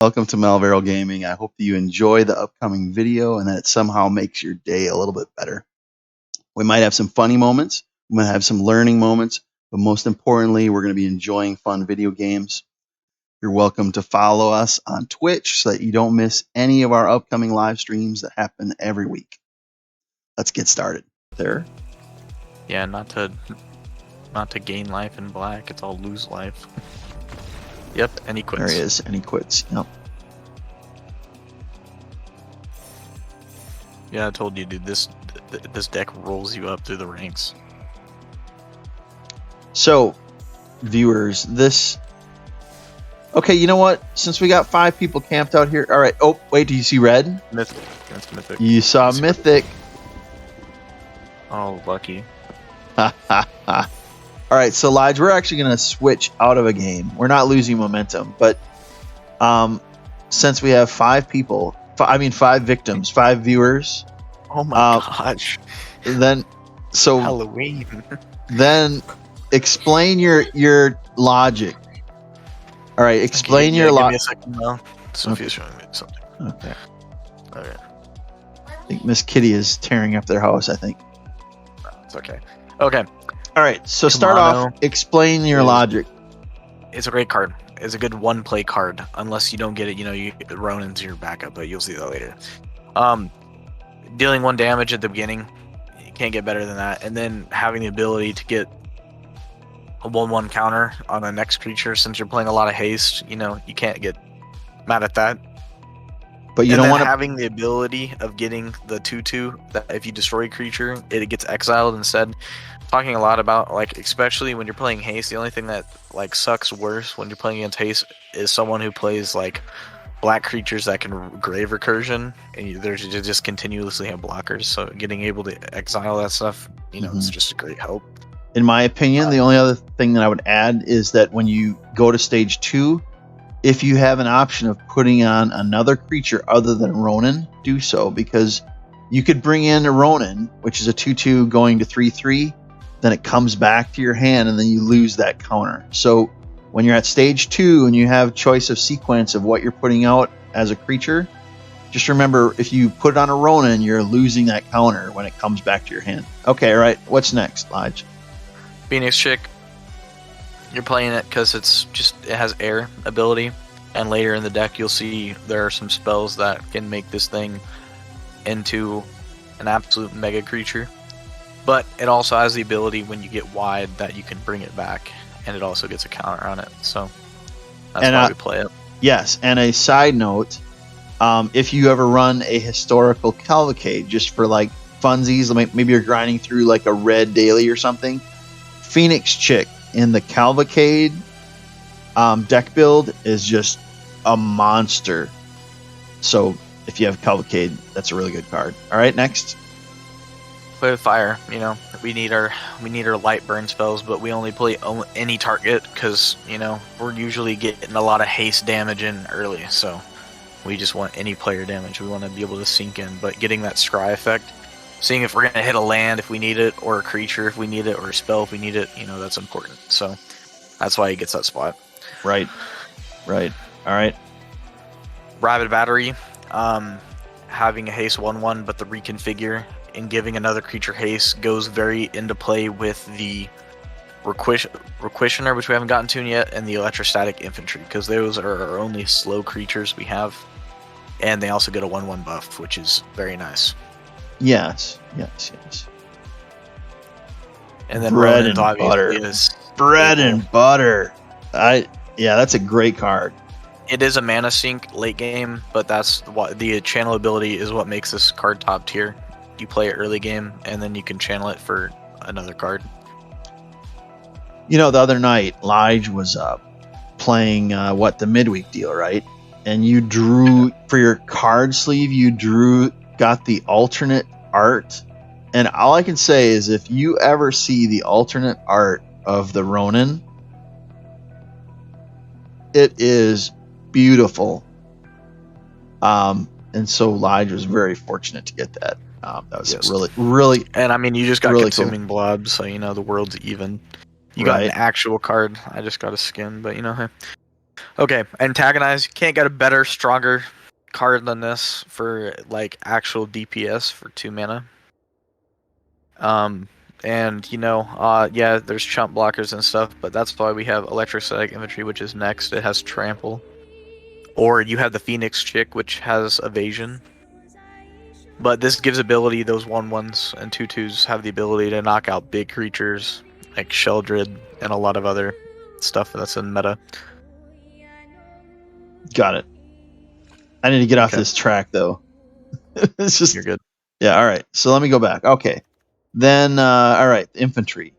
Welcome to Malvero Gaming. I hope that you enjoy the upcoming video and that it somehow makes your day a little bit better. We might have some funny moments, we might have some learning moments, but most importantly, we're going to be enjoying fun video games. You're welcome to follow us on Twitch so that you don't miss any of our upcoming live streams that happen every week. Let's get started. There. Yeah, not to gain life in black, it's all lose life. Yep, and he quits. There he is, and he quits. Yep. Yeah, I told you, dude, this deck rolls you up through the ranks. So, viewers, okay, you know what? Since we got 5 people camped out here, all right. Oh, wait, do you see red? Mythic. That's Mythic. You saw Mythic. Oh, lucky. All right, so Lige, we're actually going to switch out of a game. We're not losing momentum, but since we have 5 people, 5 victims, 5 viewers. Oh my gosh. Then, so Halloween. Then explain your logic. All right, explain your logic. Give me a second now. Sophia's showing me something. Okay. Okay. I think Miss Kitty is tearing up their house, I think. No, it's okay. Okay. All right, so start off, explain your logic. It's a great card. It's a good one-play card, unless you don't get it. You get Ronin's your backup, but you'll see that later. Dealing 1 damage at the beginning, you can't get better than that. And then having the ability to get a 1/1 counter on the next creature, since you're playing a lot of haste, you can't get mad at that. But you don't want having the ability of getting the 2/2 that if you destroy a creature, it gets exiled instead. Talking a lot about, especially when you're playing haste, the only thing that sucks worse when you're playing against haste is someone who plays black creatures that can grave recursion, and they just continuously have blockers. So getting able to exile that stuff, it's just a great help. In my opinion, the only other thing that I would add is that when you go to stage 2, if you have an option of putting on another creature other than Ronin, do so, because you could bring in a Ronin, which is a 2/2 going to 3/3. Then it comes back to your hand, and then you lose that counter. So when you're at stage 2 and you have choice of sequence of what you're putting out as a creature, just remember, if you put it on a Ronin, you're losing that counter when it comes back to your hand. Okay, all right. What's next, Lige? Phoenix Chick. You're playing it because it has air ability, and later in the deck you'll see there are some spells that can make this thing into an absolute mega creature. But it also has the ability when you get wide that you can bring it back, and it also gets a counter on it. So that's why we play it. Yes, and a side note, if you ever run a historical cavalcade just for funsies, maybe you're grinding through a red daily or something, Phoenix Chick in the cavalcade deck build is just a monster. So if you have cavalcade, that's a really good card. All right, next. Play with fire. We need our light burn spells, but we only play any target because we're usually getting a lot of haste damage in early, so we just want any player damage. We want to be able to sink in, but getting that scry effect, seeing if we're gonna hit a land if we need it, or a creature if we need it, or a spell if we need it, that's important. So that's why he gets that spot. Right. All right. Rabid Battery, having a haste 1/1, but the reconfigure and giving another creature haste goes very into play with the Requisitioner, which we haven't gotten to yet, and the Electrostatic Infantry, because those are our only slow creatures we have, and they also get a 1/1 buff, which is very nice. Yes. And then bread and butter. Bread and butter. Yeah, that's a great card. It is a mana sink late game, but that's what the channel ability is what makes this card top tier. You play it early game, and then you can channel it for another card. The other night, Lige was playing the midweek deal, right? And you drew, for your card sleeve, got the alternate art. And all I can say is, if you ever see the alternate art of the Ronin, it is beautiful. And so Lige was very fortunate to get that. That was really, and I mean, you just got really consuming blood, so the world's even. You got an actual card. I just got a skin, but hey. Okay, antagonize. You can't get a better, stronger card than this for like actual DPS for 2 mana. And yeah, there's chump blockers and stuff, but that's why we have electrostatic infantry, which is next. It has trample. Or you have the Phoenix chick, which has evasion. But this gives ability, those 1/1s and 2/2s have the ability to knock out big creatures like Sheldred and a lot of other stuff that's in meta. Got it. I need to get off Okay. this track though. It's just You're good. Yeah, all right. So let me go back. Okay. Then all right, infantry.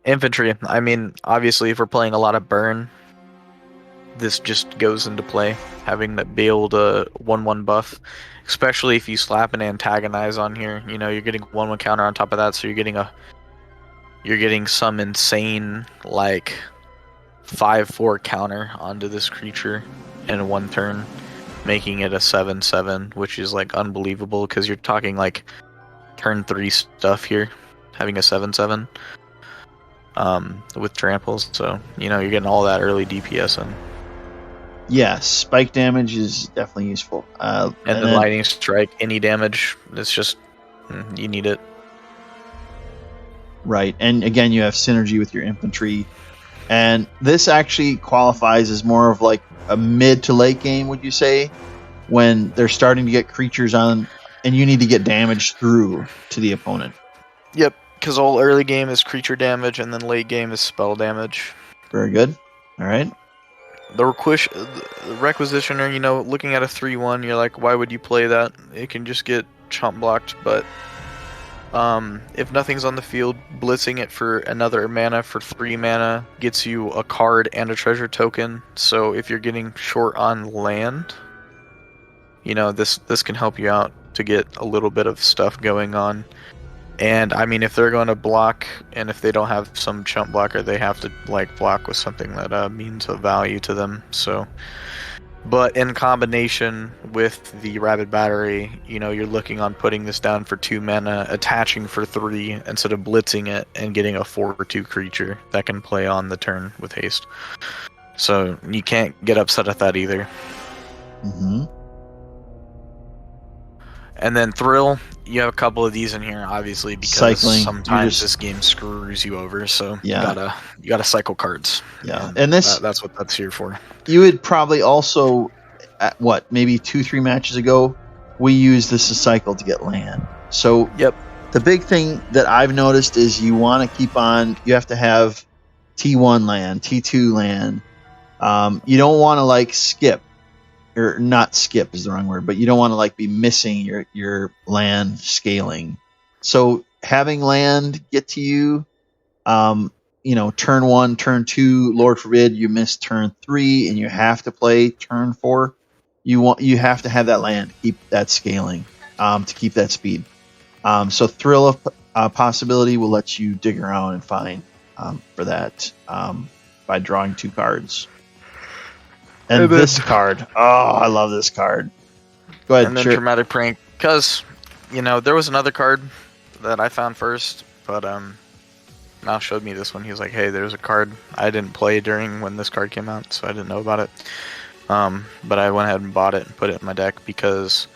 Infantry. I mean, obviously, if we're playing a lot of burn, this just goes into play. Having that be able to 1/1 buff, especially if you slap an antagonize on here. You're getting 1/1 counter on top of that, so you're getting some insane like 5/4 counter onto this creature in one turn, making it a 7/7, which is like unbelievable because you're talking like turn 3 stuff here, having a 7/7 with tramples. So you're getting all that early DPS in. Yeah, spike damage is definitely useful. And then lightning strike, any damage. It's just you need it. Right, and again, you have synergy with your infantry, and this actually qualifies as more of like a mid to late game. Would you say when they're starting to get creatures on, and you need to get damage through to the opponent? Yep, because all early game is creature damage, and then late game is spell damage. Very good. All right. The Requisitioner, looking at a 3/1, you're like, why would you play that? It can just get chump blocked, but if nothing's on the field, blitzing it for another mana for 3 mana gets you a card and a treasure token. So if you're getting short on land, this can help you out to get a little bit of stuff going on. And I mean, if they're going to block, and if they don't have some chump blocker, they have to like block with something that means a value to them. So, but in combination with the Rabid Battery, you're looking on putting this down for 2 mana, attaching for 3 instead of blitzing it and getting a 4/2 creature that can play on the turn with haste. So you can't get upset at that either. Mm-hmm. And then Thrill, you have a couple of these in here, obviously, because Cycling. sometimes this game screws you over. So Yeah. you gotta cycle cards. Yeah, and this that's what that's here for. You would probably also, maybe 2-3 matches ago, we used this as cycle to get land. So Yep. The big thing that I've noticed is you want to keep on. You have to have T1 land, T2 land. You don't want to like skip, or not skip is the wrong word, but you don't want to like be missing your land scaling. So having land get to you, turn 1, turn 2, Lord forbid you miss turn 3 and you have to play turn 4. You have to have that land, keep that scaling, to keep that speed. So Thrill of Possibility will let you dig around and find for that by drawing 2 cards. And this card, I love this card. Go ahead. And then Dramatic Prank, because there was another card that I found first, but Mal showed me this one. He was like, hey, there's a card I didn't play during when this card came out, so I didn't know about it. But I went ahead and bought it and put it in my deck because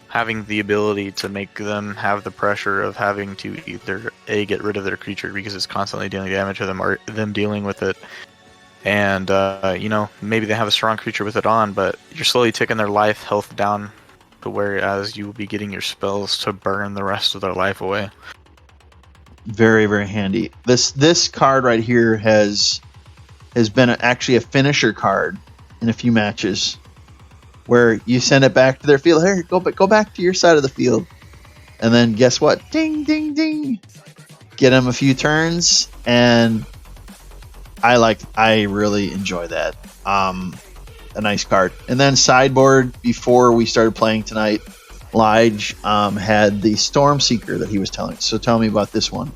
having the ability to make them have the pressure of having to either get rid of their creature because it's constantly dealing damage to them, or them dealing with it, and maybe they have a strong creature with it on, but you're slowly taking their life health down to whereas you will be getting your spells to burn the rest of their life away. Very, very handy. This card right here has been actually a finisher card in a few matches, where you send it back to their field. Here, go back to your side of the field, and then guess what? Ding, ding, ding. Get them a few turns, and I really enjoy that. A nice card. And then sideboard, before we started playing tonight, Lige had the Storm Seeker that he was telling. So tell me about this one.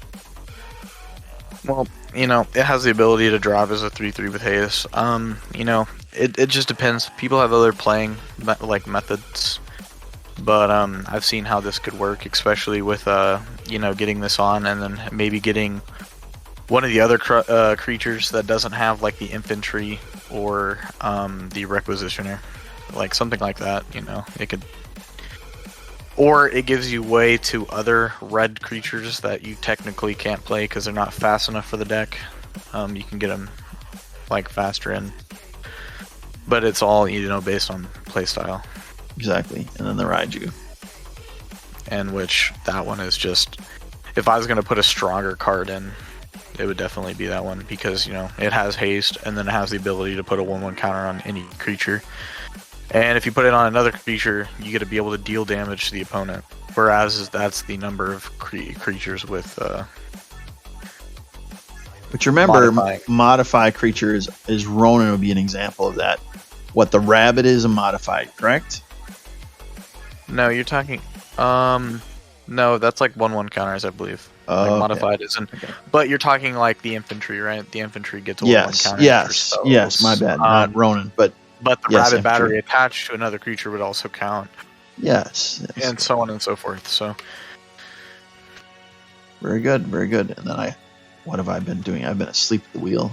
Well, it has the ability to drop as a 3/3 with haste. It just depends. People have other playing methods, but I've seen how this could work, especially with getting this on and then maybe getting one of the other creatures that doesn't have like the infantry or the Requisitioner, like something like that. You know, it could, or it gives you way to other red creatures that you technically can't play because they're not fast enough for the deck. You can get them like faster in, but it's all, you know, based on playstyle. Exactly, and then the Raiju. And which that one is just, if I was going to put a stronger card in, it would definitely be that one, because, you know, it has haste and then it has the ability to put a 1/1 counter on any creature. And if you put it on another creature, you get to be able to deal damage to the opponent. Whereas that's the number of creatures with. But you remember, modifying. modify creatures is Ronin would be an example of that. What the rabbit is a modified, correct? No, you're talking. No, that's like 1/1 counters, I believe. Like modified isn't. Okay. But you're talking like the infantry, right? The infantry gets a 1/1 counter. Yes, my bad. Not Ronin, but the yes, rabbit infantry. battery attached to another creature would also count. Yes. And so on and so forth. So. Very good, very good. And then what have I been doing? I've been asleep at the wheel.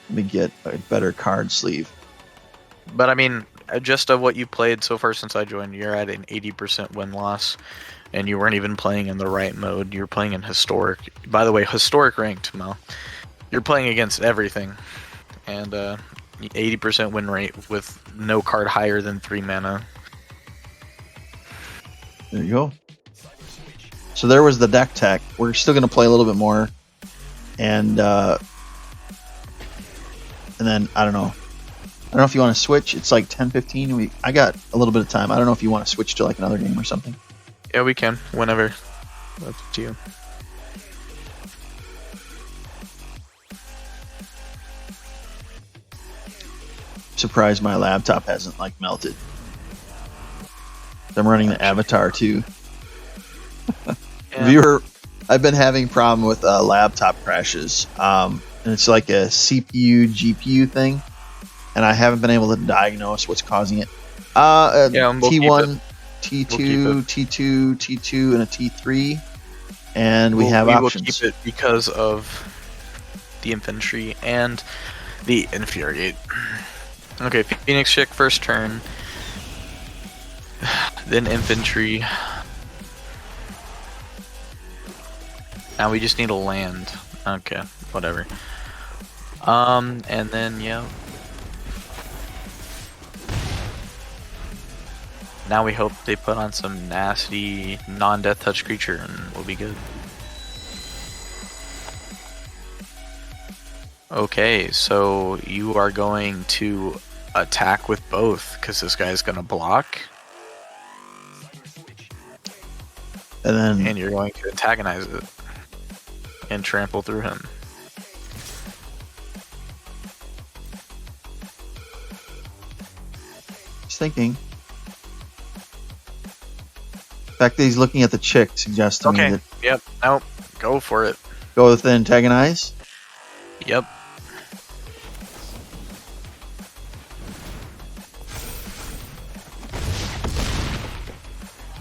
Let me get a better card sleeve. But I mean, just of what you played so far since I joined, you're at an 80% win-loss, and you weren't even playing in the right mode. You're playing in historic. By the way, historic ranked, Mel. You're playing against everything, and 80% win rate with no card higher than 3 mana. There you go. So there was the deck tech. We're still going to play a little bit more, and then I don't know. I don't know if you want to switch. It's like 10:15. I got a little bit of time. I don't know if you want to switch to like another game or something. Yeah, we can. Whenever. That's up to you. Surprised my laptop hasn't like melted. I'm running the Avatar too. Yeah. Viewer, I've been having problem with laptop crashes. And it's like a CPU GPU thing, and I haven't been able to diagnose what's causing it. T1, T2, T2, T2, and a T3, and we have options. We will keep it because of the infantry and the infuriate. Okay, Phoenix Chick first turn, then infantry. Now we just need a land. Okay, whatever. And then yeah. Now we hope they put on some nasty non-death touch creature and we'll be good. Okay, so you are going to attack with both because this guy's gonna block. And you're going to antagonize it and trample through him. Just thinking. The fact that he's looking at the chick suggests to me that... Yep. Nope. Go for it. Go with the antagonize? Yep.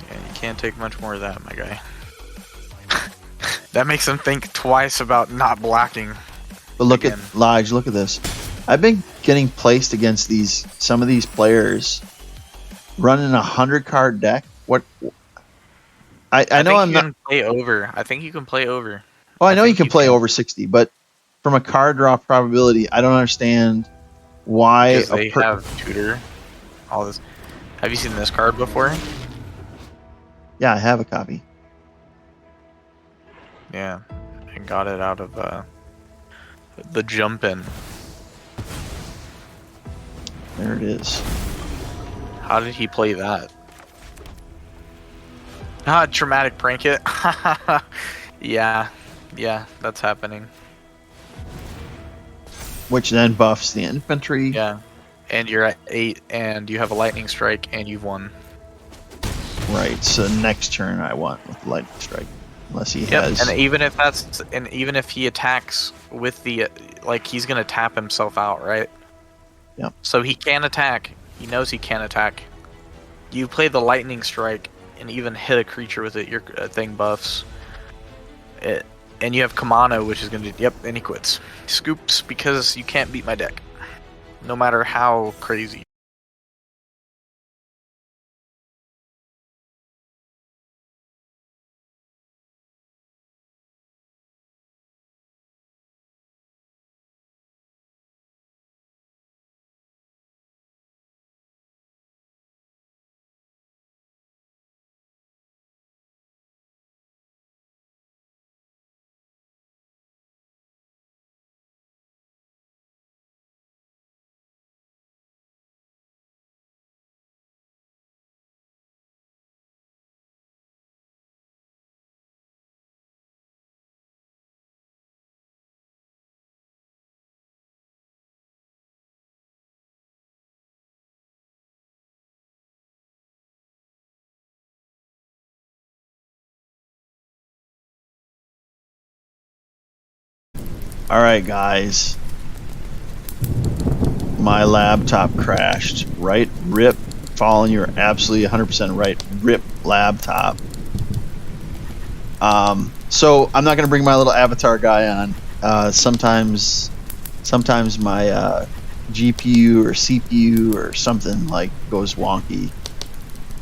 Yeah, you can't take much more of that, my guy. That makes him think twice about not blocking. But look at Lige, look at this. I've been getting placed against some of these players running a 100-card deck. What? I know I'm not. Can play over. I think you can play over. Oh, I know you can play over 60, but from a card draw probability, I don't understand why. Because they have tutor. All this. Have you seen this card before? Yeah, I have a copy. Yeah, I got it out of the jump in. There it is. How did he play that? Traumatic prank it. Yeah, that's happening. Which then buffs the infantry. Yeah, and you're at 8, and you have a lightning strike, and you've won. Right. So next turn I want with the lightning strike, unless he has. And even if he attacks with the he's gonna tap himself out, right? Yep. So he can attack. He knows he can attack. You play the lightning strike and even hit a creature with it. Your thing buffs it, and you have Kamano, which is gonna and he quits. Scoops because you can't beat my deck. no matter how crazy. All right, guys. My laptop crashed. Right? Rip. Fallen, you're absolutely 100% right. Rip laptop. So I'm not going to bring my little avatar guy on. Sometimes my GPU or CPU or something like goes wonky,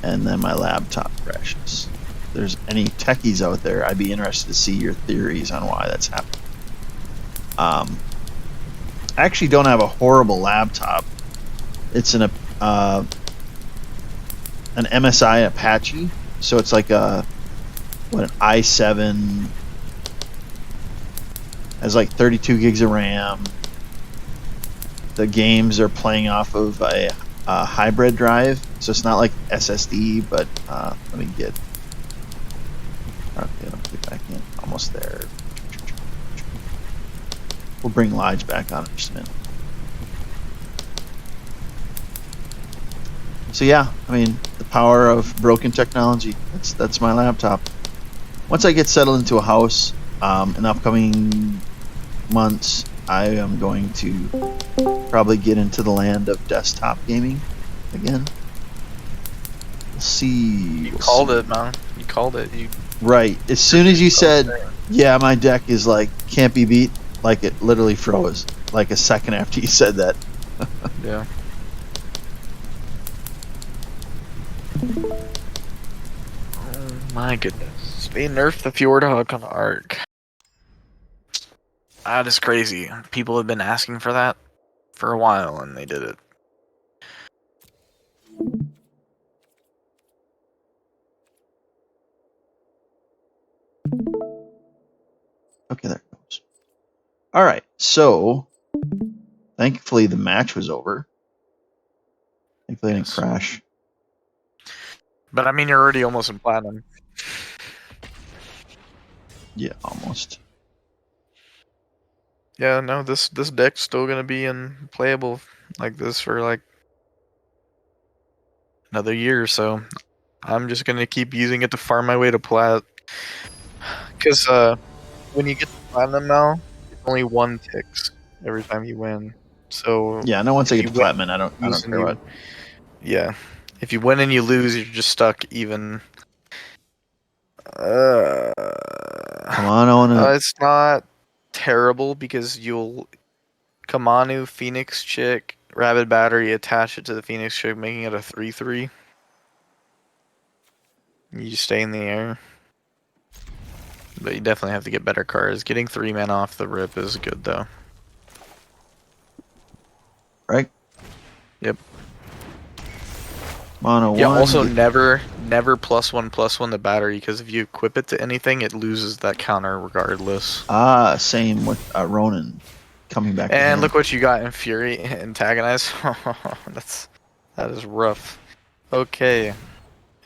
and then my laptop crashes. If there's any techies out there, I'd be interested to see your theories on why that's happening. I actually don't have a horrible laptop. It's an MSI Apache, so it's like an i7, has like 32 gigs of RAM. The games are playing off of a hybrid drive, so it's not like SSD, but let me get back in. Almost there. We'll bring Lige back on in just a minute. So yeah, I mean, the power of broken technology. That's my laptop. Once I get settled into a house, in upcoming months, I am going to probably get into the land of desktop gaming again. We'll see. You called it, man. You called it. Right. As soon as you said, yeah, my deck is like, can't be beat, like it literally froze. Like a second after you said that. Yeah. Oh my goodness. They nerfed the Fjordhawk on Arc. That is crazy. People have been asking for that for a while, and they did it. Okay, there it goes. All right, so thankfully the match was over. Thankfully, it didn't crash. But I mean, you're already almost in platinum. Yeah, almost. Yeah, no, this deck's still gonna be in playable like this for like another year or so. I'm just gonna keep using it to farm my way to plat. Cause when you get to platinum now, it's only 1 ticks every time you win. So Yeah, no. Once I if get you to win, platinum, I don't care what. Yeah, if you win and you lose, you're just stuck even. Come on, I wanna. It's not terrible because you'll Kamanu, Phoenix Chick, Rabid Battery, attach it to the Phoenix Chick, making it a 3/3. You just stay in the air. But you definitely have to get better cards. Getting 3 men off the rip is good though. Right? Yep. Mono Yeah, one. also never +1/+1 the battery, because if you equip it to anything, it loses that counter regardless. Same with Ronin coming back. And look what you got in Fury antagonize. That is rough. Okay,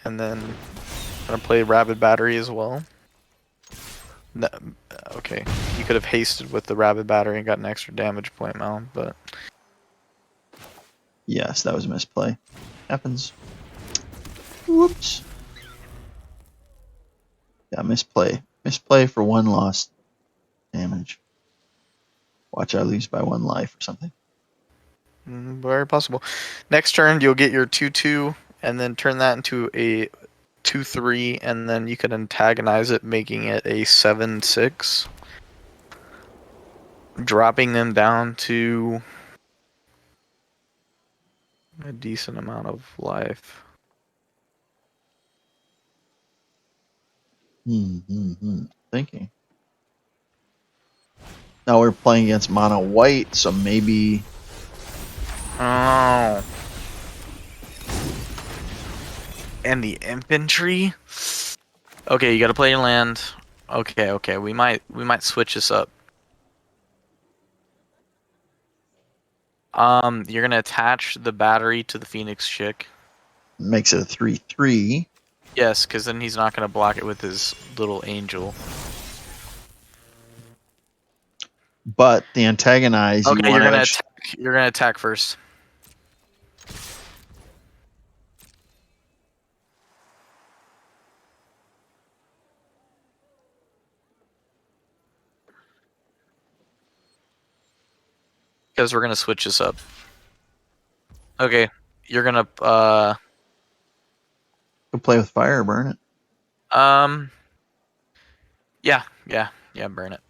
and then I'm gonna play Rabid Battery as well. No, okay, you could have hasted with the Rabid Battery and got an extra damage point now, but Yes, that was a misplay. Happens. Whoops. Yeah, misplay. Misplay for 1 lost damage. Watch, I lose by 1 life or something. very possible. Next turn, you'll get your 2/2, and then turn that into a 2/3, and then you can antagonize it, making it a 7/6. Dropping them down to a decent amount of life. Thinking. Now we're playing against mono white, so maybe. Oh. And the infantry? Okay, you gotta play your land. Okay, we might switch this up. You're gonna attach the battery to the Phoenix chick. Makes it a 3/3. Yes, because then he's not gonna block it with his little angel. But the antagonize, Okay, you you're want gonna to. attack. You're gonna attack first. Because we're gonna switch this up. Okay, you're gonna Go play with fire or burn it. yeah, burn it.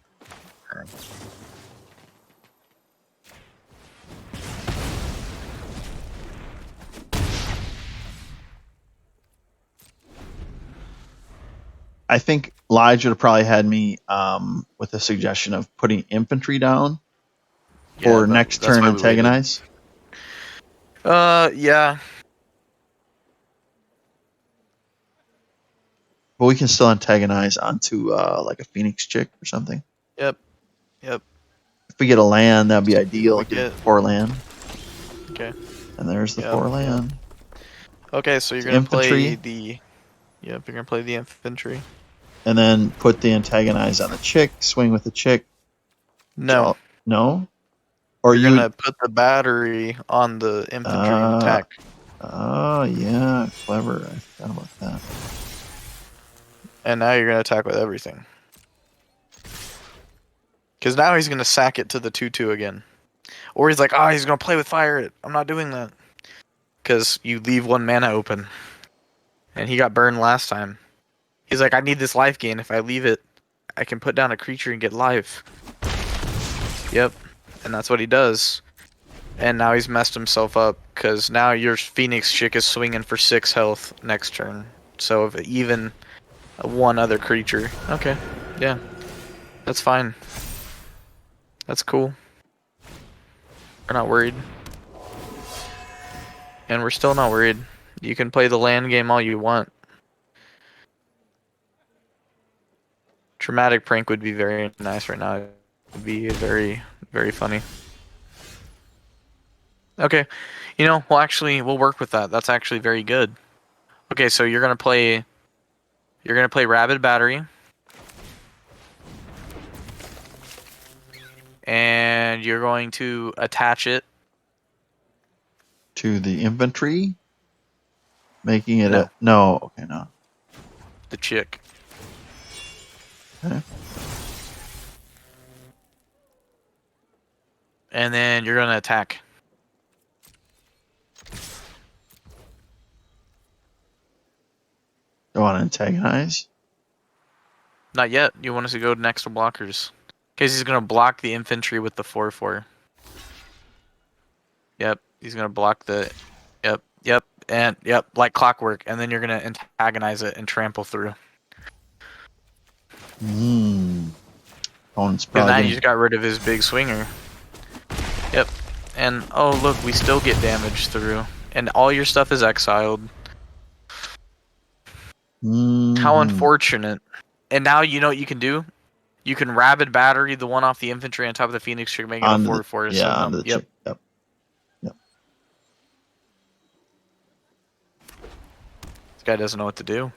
I think Lige would have probably had me with a suggestion of putting infantry down for next that's turn why we waited. antagonize. Yeah. But we can still antagonize onto like a Phoenix chick or something. Yep. If we get a land, that'd be See ideal. what we get. 4 land. Okay. And there's the 4 land. Okay, so you're It's gonna play infantry. the. Yep, you're gonna play the infantry. And then put the antagonize on the chick, swing with the chick. No. No? Or You're you gonna put the battery on the infantry and attack. Oh, yeah. Clever. I forgot about that. And now you're gonna attack with everything. Because now he's gonna sack it to the 2/2 again. Or he's like, he's gonna play with fire. I'm not doing that. Because you leave 1 mana open. And he got burned last time. He's like, I need this life gain. If I leave it, I can put down a creature and get life. Yep. And that's what he does. And now he's messed himself up. Because now your Phoenix chick is swinging for 6 health next turn. So if even 1 other creature. Okay. Yeah. That's fine. That's cool. We're not worried. And we're still not worried. You can play the land game all you want. Traumatic prank would be very nice right now. It would be very, very funny. Okay. We'll work with that. That's actually very good. Okay, so you're gonna play Rabid Battery. And you're going to attach it to the infantry, making it No. no. the chick. Okay. And then you're gonna attack. You want to antagonize? Not yet. You want us to go next to blockers. Because he's gonna block the infantry with the 4/4. Yep, he's gonna block the. Yep, like clockwork, and then you're gonna antagonize it and trample through. Opponent's And probably now you just got rid of his big swinger. Yep, and oh look, we still get damage through, and all your stuff is exiled. How unfortunate. And now you know what you can do? You can Rabid Battery the one off the infantry on top of the Phoenix chick, make it a 4/4. Yeah, onto the chick. Yep. This guy doesn't know what to do.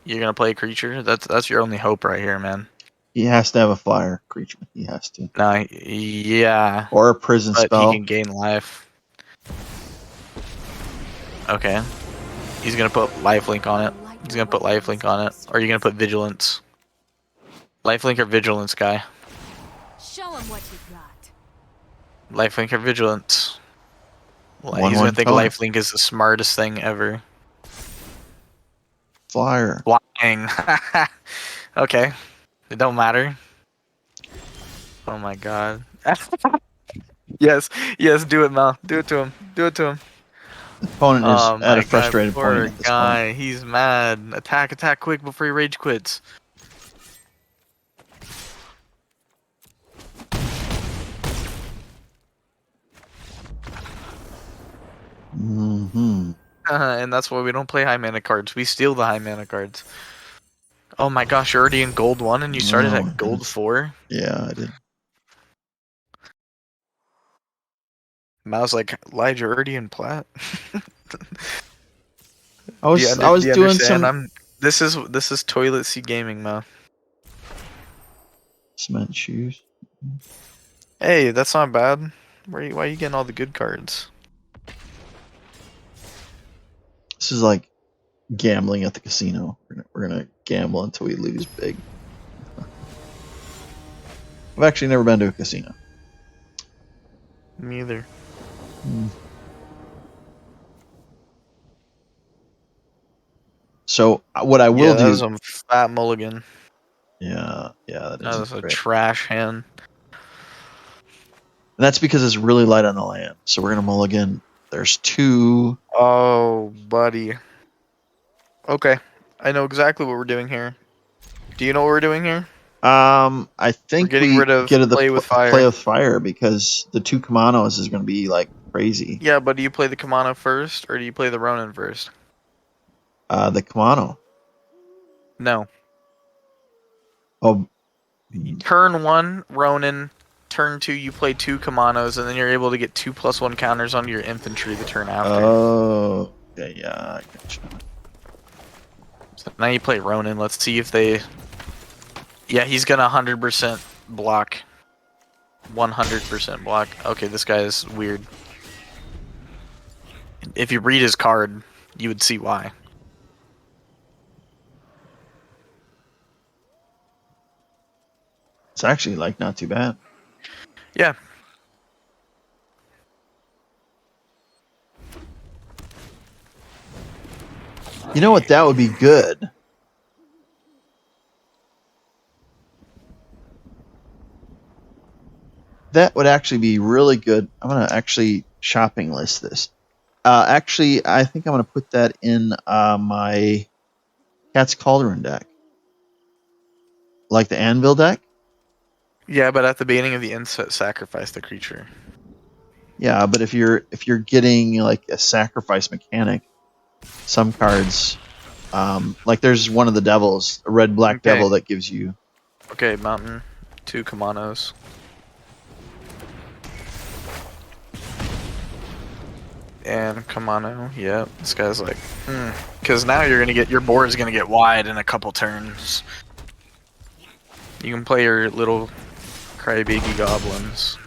You're gonna play a creature? That's your only hope right here, man. He has to have a flyer creature. He has to. No, yeah. Or a prison But spell. he can gain life. Okay. He's gonna put lifelink on it. He's gonna put lifelink on it. Or are you gonna put vigilance? Lifelink or vigilance, guy? Show him what you got. Lifelink or vigilance? He's 1/1 gonna think color. lifelink is the smartest thing ever. Flyer. Flying. Okay. It don't matter. Oh my god. Yes, do it, Mel. Do it to him. Opponent is Oh at my a frustrated god, poor point at this guy. point. He's mad. Attack quick before he rage quits. Mm-hmm. And that's why we don't play high mana cards. We steal the high mana cards. Oh my gosh, you're already in gold 1 and you started Oh, at gold 4? yeah, I did. Mouse like, Lige, you're already in plat. I was Do you doing understand? some This is toilet seat gaming, Mo. cement shoes. Hey, that's not bad. Why are you getting all the good cards? This is like gambling at the casino. We're gonna gamble until we lose big. I've actually never been to a casino. Me either. So what I will Yeah, that do, was a fat mulligan. yeah, that That isn't was a great. trash hand. And that's because it's really light on the land. So we're gonna mulligan. There's 2. Oh, buddy. Okay, I know exactly what we're doing here. Do you know what we're doing here? I We're think getting we rid of get to the play with play fire. with fire because the 2 Kamanos is gonna be like crazy. Yeah, but do you play the Kamana first or do you play the Ronin first? The Kamano. No. Oh, Turn 1, Ronin. Turn 2, you play 2 Kamanos, and then you're able to get 2+1 counters onto your infantry the turn after. oh, okay, yeah, I get you. So now you play Ronin. Let's see if they... Yeah, he's gonna 100% block. 100% block. Okay, this guy is weird. If you read his card, you would see why. It's actually like not too bad. Yeah. You know what? That would be good. That would actually be really good. I'm gonna actually shopping list this. Actually, I think I'm gonna put that in my Cat's Cauldron deck, like the Anvil deck. Yeah, but at the beginning of the inset, sacrifice the creature. Yeah, but if you're getting like a sacrifice mechanic, some cards, like there's one of the devils, a red black Okay. devil that gives you. Okay, Mountain. 2 Kamanos. And Kamano, yeah, this guy's like, because now you're gonna get your board is gonna get wide in a couple turns. You can play your little crybaby goblins,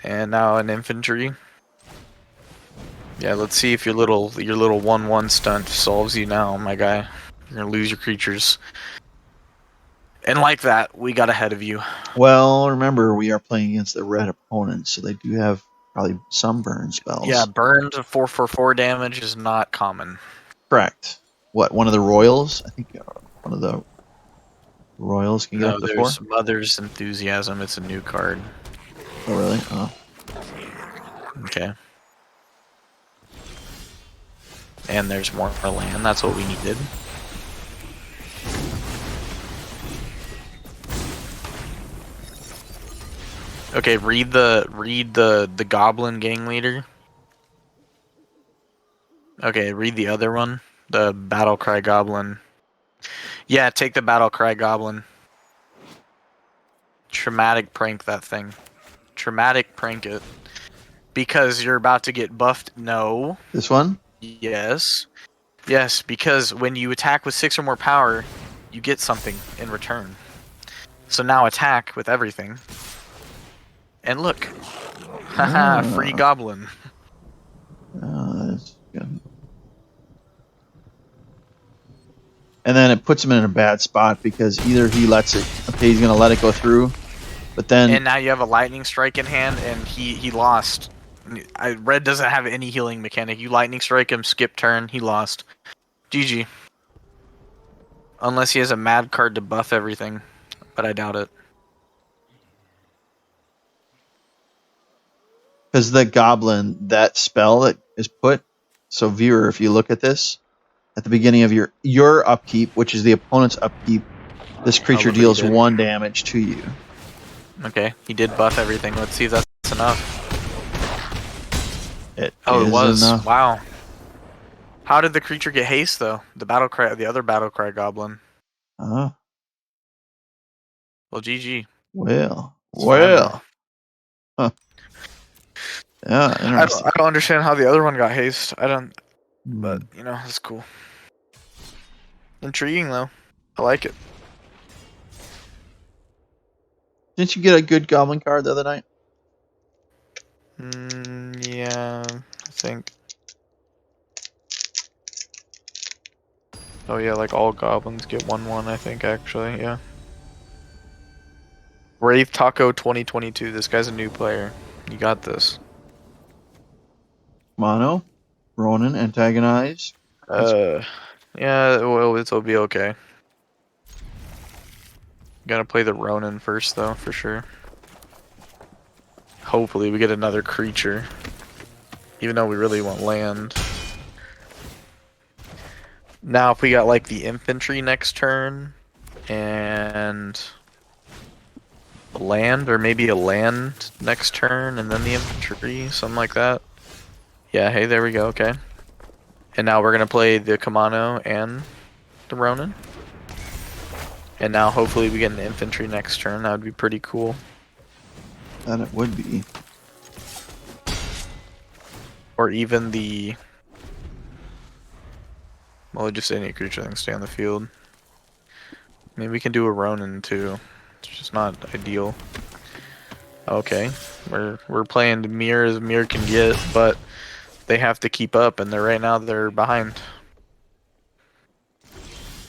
and now an infantry. Yeah, let's see if your little 1/1 stunt solves you now, my guy. You're gonna lose your creatures, and like that, we got ahead of you. Well, remember we are playing against the red opponent, so they do have probably some burn spells. Yeah, burn to 4/4 damage is not common. Correct. What? One of the royals? I think one of the royals can get No, up to 4. there's Mother's Enthusiasm. It's a new card. Oh, really? Oh. Okay. And there's more for land. That's what we needed. Okay, read the goblin gang leader. Okay, read the other one. The battle cry goblin. Yeah, take the battle cry goblin. Traumatic prank that thing. Traumatic prank it. Because you're about to get buffed. No. This one? Yes. Yes, because when you attack with 6 or more power, you get something in return. So now attack with everything. And look. Haha, free goblin. Oh, that's good. And then it puts him in a bad spot because either he lets it, okay, he's going to let it go through, but then... And now you have a lightning strike in hand, and he lost. Red doesn't have any healing mechanic. You lightning strike him, skip turn, he lost. GG. Unless he has a mad card to buff everything, but I doubt it. Because the goblin, that spell that is put. So viewer, if you look at this at the beginning of your upkeep, which is the opponent's upkeep, this creature look what he deals did. 1 damage to you. Okay, he did buff everything. Let's see if that's enough. It Oh, it is was. enough. Wow. How did the creature get haste though? The other battle cry goblin. Oh, Well, GG. well, Slamming. huh. Yeah, interesting. I don't understand how the other one got haste. I don't. But Hmm. you know, it's cool. Intriguing though. I like it. Didn't you get a good goblin card the other night? Yeah, I think. Oh yeah, like all goblins get 1/1. I think actually, yeah. Wraith Taco 2022. This guy's a new player. You got this. Mono, Ronin, antagonize. Yeah. Well, it'll be okay. Gotta play the Ronin first though, for sure. Hopefully we get another creature. Even though we really want land. Now if we got like the infantry next turn and land, or maybe a land next turn and then the infantry, something like that. Yeah, hey, there we go, okay. And now we're gonna play the Kamano and the Ronin. And now hopefully we get an infantry next turn. That would be pretty cool. That it would be. Or even the... Well, just any creature that can stay on the field. Maybe we can do a Ronin too. It's just not ideal. Okay, we're playing mirror as mirror can get, but they have to keep up, and right now they're behind.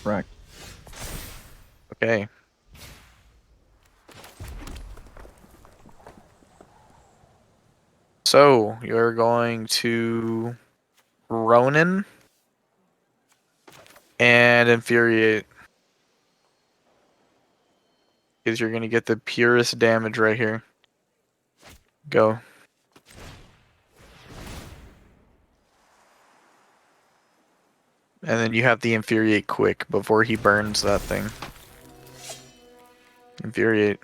Correct. Okay. So you're going to Ronin and Infuriate. Because you're going to get the purest damage right here. Go. And then you have the Infuriate quick before he burns that thing. Infuriate.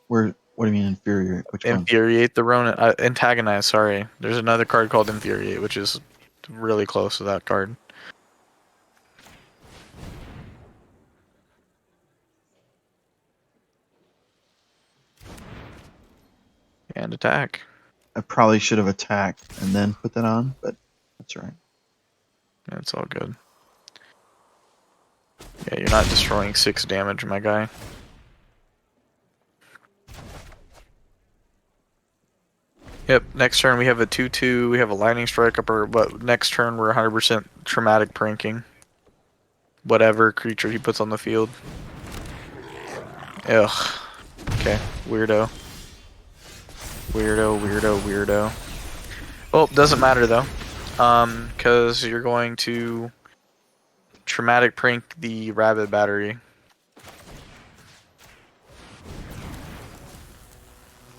What do you mean inferior? Which one? Infuriate the Ronin. Antagonize, sorry. There's another card called Infuriate, which is really close to that card. And attack. I probably should have attacked and then put that on, but that's all right. That's all good. Yeah, you're not destroying 6 damage, my guy. Yep, next turn we have a 2/2, we have a lightning strike upper, but next turn we're 100% traumatic pranking. Whatever creature he puts on the field. Ugh. Okay, weirdo. Weirdo. Well, doesn't matter though. Cause you're going to traumatic prank the rabbit battery.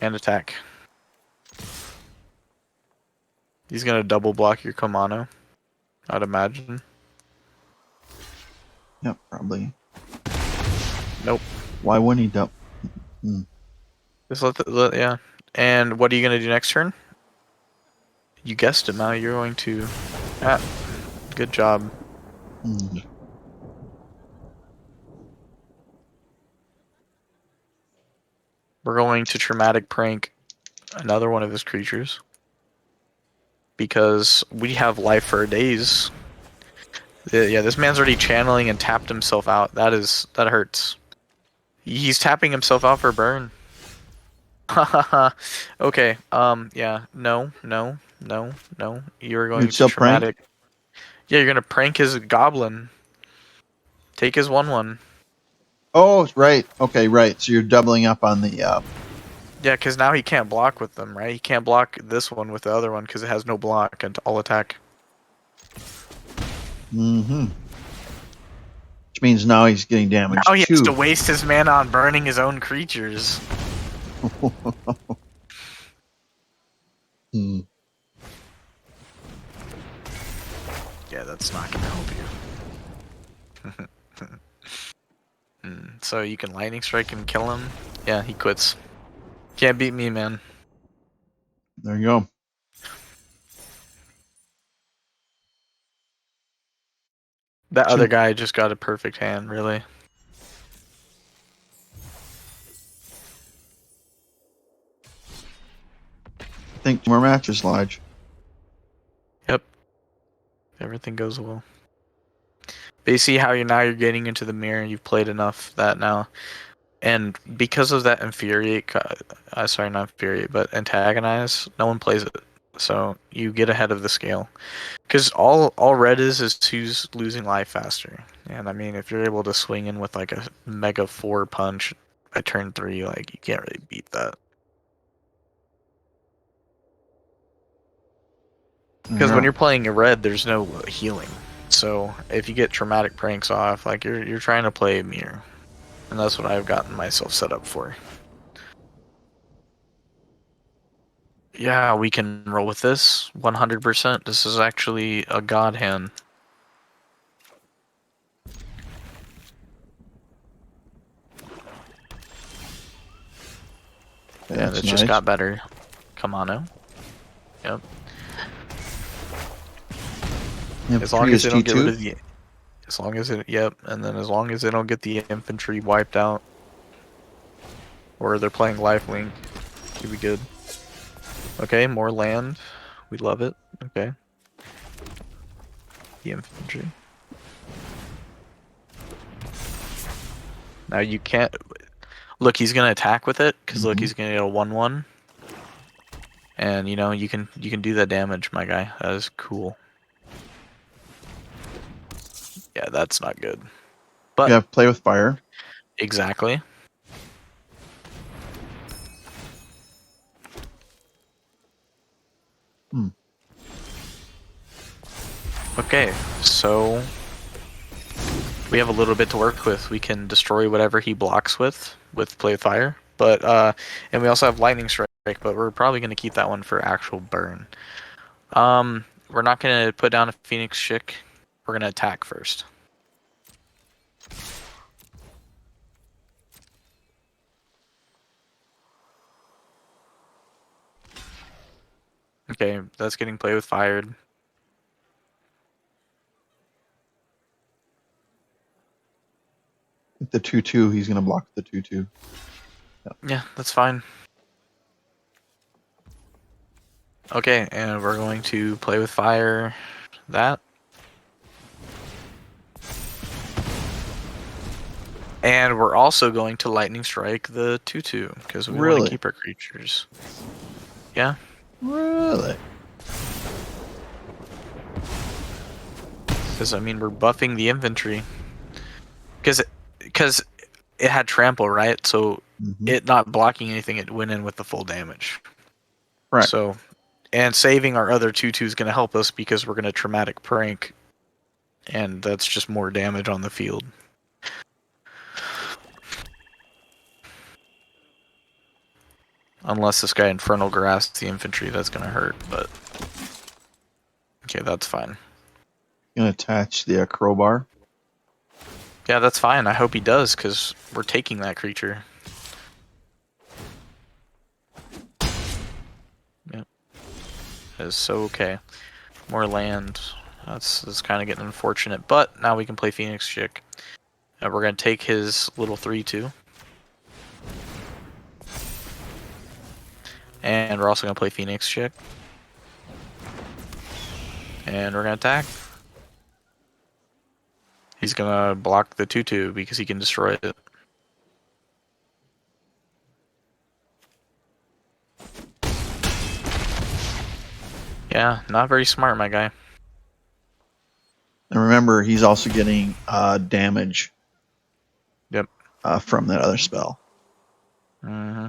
And attack. He's gonna double block your Kamano, I'd imagine. Yep, probably. Nope. Why wouldn't he dump? Just yeah. And what are you gonna do next turn? You guessed it, Mal. You're going to... good job. We're going to traumatic prank another one of his creatures. Because we have life for days. Yeah, this man's already channeling and tapped himself out. That hurts. He's tapping himself out for burn. Okay, yeah, no. You're going to still traumatic. Prank? Yeah, you're gonna prank his goblin. Take his 1/1. Oh, right. Okay, right. So you're doubling up on the. Yeah, because now he can't block with them, right? He can't block this one with the other one because it has no block and all attack. Mm-hmm. Which means now he's getting damaged. Now he has to waste his mana on burning his own creatures. Hmm. Yeah, that's not gonna help you. So you can lightning strike and kill him. Yeah, he quits. Can't beat me, man. There you go. That other Should- guy just got a perfect hand, really. I think 2 more matches, Lige. Yep. Everything goes well. But you see how you're getting into the mirror. You've played enough that now, and because of that sorry, not infuriate, but antagonize. No one plays it, so you get ahead of the scale. Because all red is who's losing life faster. And I mean, if you're able to swing in with like a mega 4 punch at turn 3, like you can't really beat that. Because when Yeah. you're playing a red, there's no healing. So if you get traumatic pranks off, like you're trying to play a mirror, and that's what I've gotten myself set up for. Yeah, we can roll with this 100%. This is actually a god hand. And That's it nice. just got better. Come on now. Yep. As long as they don't get rid of the, as long as it, yep, and then as long as they don't get the infantry wiped out, or they're playing lifelink, should be good. Okay, more land, we love it. Okay, the infantry. Now you can't look. He's gonna attack with it because look, he's gonna get a 1/1, and you know you can do that damage, my guy. That is cool. Yeah, that's not good. But Yeah, play with fire. exactly. Hmm. Okay, so we have a little bit to work with. We can destroy whatever he blocks with play with fire, but and we also have lightning strike, but we're probably going to keep that one for actual burn. We're not going to put down a phoenix chick. We're going to attack first. Okay, that's getting play with fired. The 2/2, he's gonna block the 2/2. Yeah, that's fine. Okay, and we're going to play with fire that. And we're also going to lightning strike the 2/2 because we want Really? to keep our creatures. Yeah. Really? Because I mean, we're buffing the infantry. Because it had trample, right? So it not blocking anything, it went in with the full damage. Right. So, and saving our other 2/2 is going to help us because we're going to traumatic prank, and that's just more damage on the field. Unless this guy Infernal Grass the infantry, that's going to hurt, but okay, that's fine. Gonna attach the crowbar. Yeah, that's fine. I hope he does, because we're taking that creature. Yep. That is so okay. More land. That's kind of getting unfortunate, but now we can play Phoenix Chick. We're going to take his little 3/2. And we're also going to play Phoenix Chick. And we're going to attack. He's going to block the 2/2 because he can destroy it. Yeah, not very smart, my guy. And remember, he's also getting damage. Yep. From that other spell. Mm-hmm.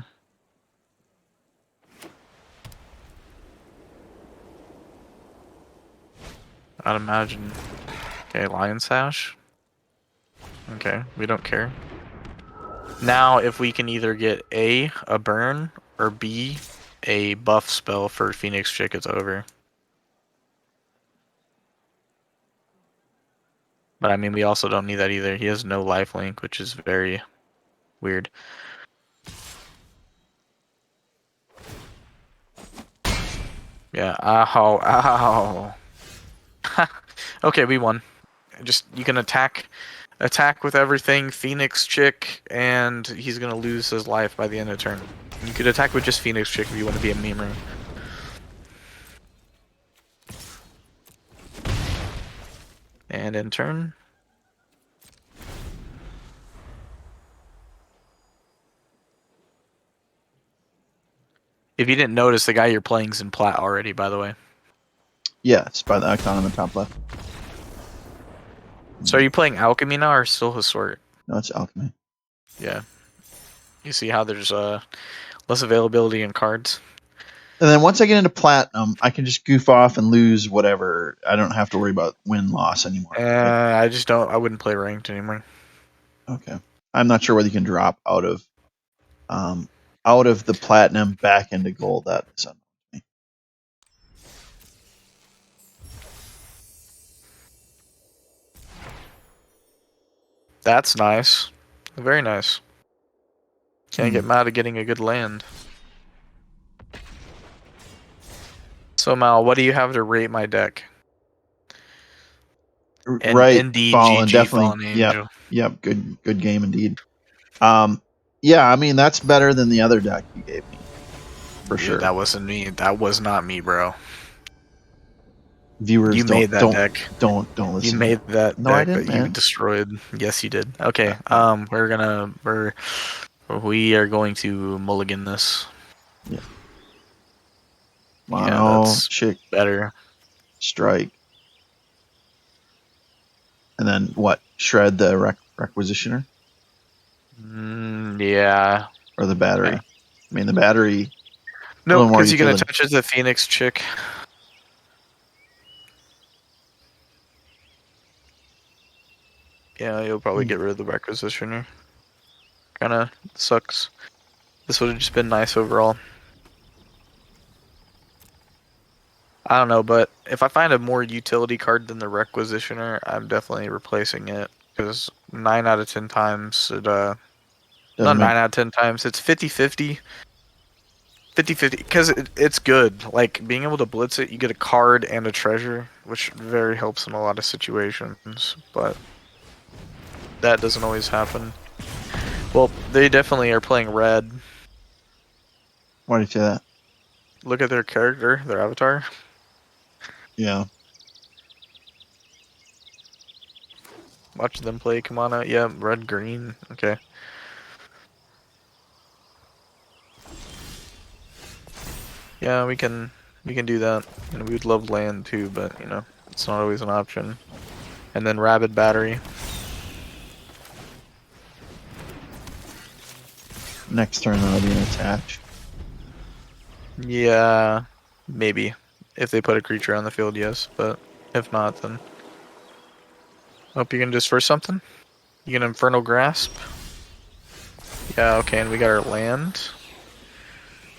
I'd imagine. Okay, Lion Sash. Okay, we don't care. Now, if we can either get A, a burn, or B, a buff spell for Phoenix Chick, it's over. But I mean, we also don't need that either. He has no lifelink, which is very weird. Yeah, ow, ow. Okay, we won. Just, you can attack with everything, Phoenix Chick, and he's gonna lose his life by the end of the turn. You could attack with just Phoenix Chick if you want to be a memer. And in turn. If you didn't notice, the guy you're playing's in plat already, by the way. Yeah, it's by the icon on the top left. So are you playing Alchemy now or still Historic? No, it's alchemy. Yeah. You see how there's less availability in cards? And then once I get into platinum, I can just goof off and lose whatever. I don't have to worry about win-loss anymore. Right? I just don't. I wouldn't play ranked anymore. Okay. I'm not sure whether you can drop out of the platinum back into gold. That is unknown to me. That's nice. Very nice. Can't get mad at getting a good land. So Mal, what do you have to rate my deck? And Right, indeed, Fallen, GG, definitely. Fallen Angel. Yep. Good game indeed. Yeah, I mean that's better than the other deck you gave me, for sure. That wasn't me. That was not me, bro. Viewers, You made that deck. Don't listen. You made that No, I deck didn't, that you man. destroyed. Yes, you did. Okay. We are going to mulligan this. Yeah. Yeah, Mono, that's Chick, better. strike, and then what? Shred the requisitioner Yeah. or the battery? Yeah. I mean the battery. No, little more because you can utility. attach it to the Phoenix Chick. Yeah, you'll probably get rid of the requisitioner. Kinda sucks. This would have just been nice overall. I don't know, but if I find a more utility card than the requisitioner, I'm definitely replacing it. Because 9 out of 10 times, not Doesn't 9 make out of 10 times, it's 50-50. 50-50, because it's good. Like, being able to blitz it, you get a card and a treasure, which very helps in a lot of situations, but that doesn't always happen. Well, they definitely are playing red. Why do you say that? Look at their character, their avatar. Yeah. Watch them play Kamana. Yeah, red, green. Okay. Yeah, we can do that. And we'd love land too, but you know, it's not always an option. And then rabid battery. Next turn that'll be an attach. Yeah, maybe. If they put a creature on the field, yes, but if not, then hope you can just for something. You can Infernal Grasp. Yeah, okay, and we got our land.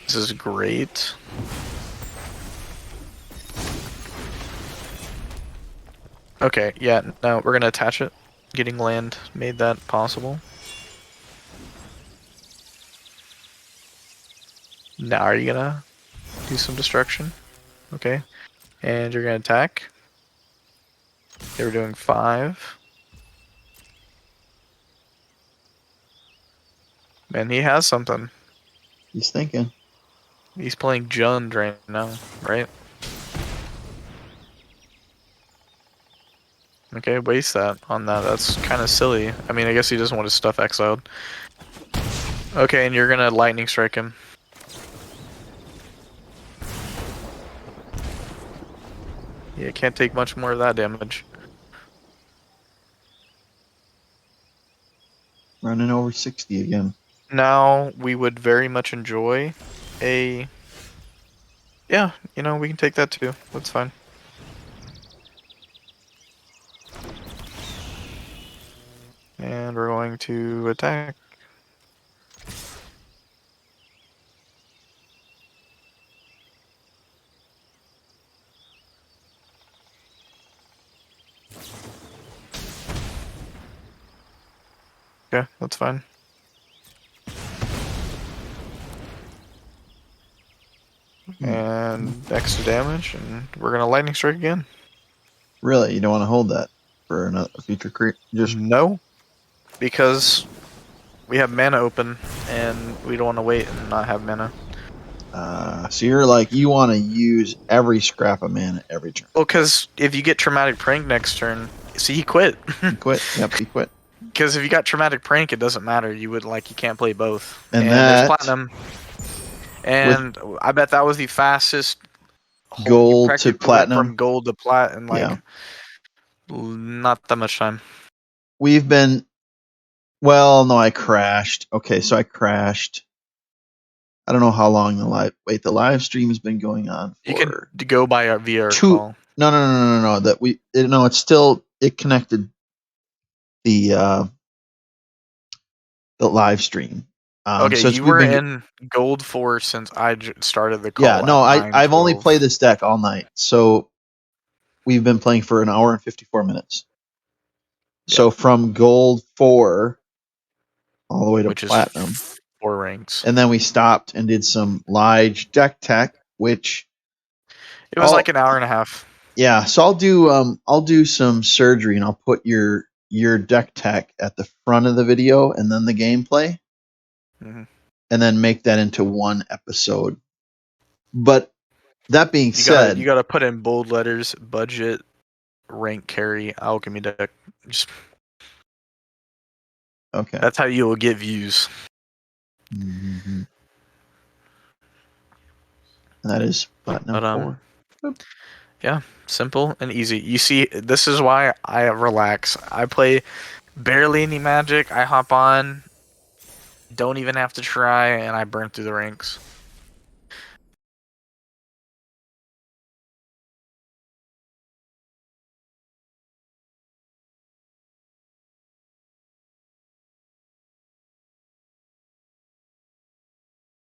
This is great. Okay, yeah, now we're gonna attach it. Getting land made that possible. Now are you gonna do some destruction? Okay. And you're gonna attack. They were doing 5. Man, he has something. He's thinking. He's playing Jund right now, right? Okay, waste that on that. That's kind of silly. I mean, I guess he doesn't want his stuff exiled. Okay, and you're gonna lightning strike him. Yeah, can't take much more of that damage. Running over 60 again. Now, we would very much enjoy a... Yeah, you know, we can take that too. That's fine. And we're going to attack. Okay, that's fine. And extra damage, and we're gonna lightning strike again. Really, you don't want to hold that for a future just No, because we have mana open, and we don't want to wait and not have mana. so you're like you want to use every scrap of mana every turn. Well, because if you get traumatic prank next turn, see, he quit. He quit. Yep, he quit. Because if you got traumatic prank, it doesn't matter. You can't play both. And there's that platinum. And I bet that was the fastest gold you to practically platinum. went from gold to plat in not that much time. We've been. Well, no, I crashed. Okay, so I crashed. I don't know how long the live stream has been going on for. You could go by our VR call. No. It connected the live stream. Okay, so you were in gold 4 since I started the call. Yeah, no, I've only 9:12. played this deck all night, so we've been playing for an hour and 54 minutes. Yeah. So from gold 4 all the way to which platinum, is 4 ranks. and then we stopped and did some Lige deck tech, which It was like an hour and a half. Yeah, so I'll do some surgery and I'll put your deck tech at the front of the video and then the gameplay, and then make that into one episode. But that being said, you gotta put in bold letters: budget, rank carry, alchemy deck. Okay, That's how you will get views. Mm-hmm. And that is platinum 4. Yeah, simple and easy. You see, this is why I relax. I play barely any Magic. I hop on, don't even have to try, and I burn through the ranks.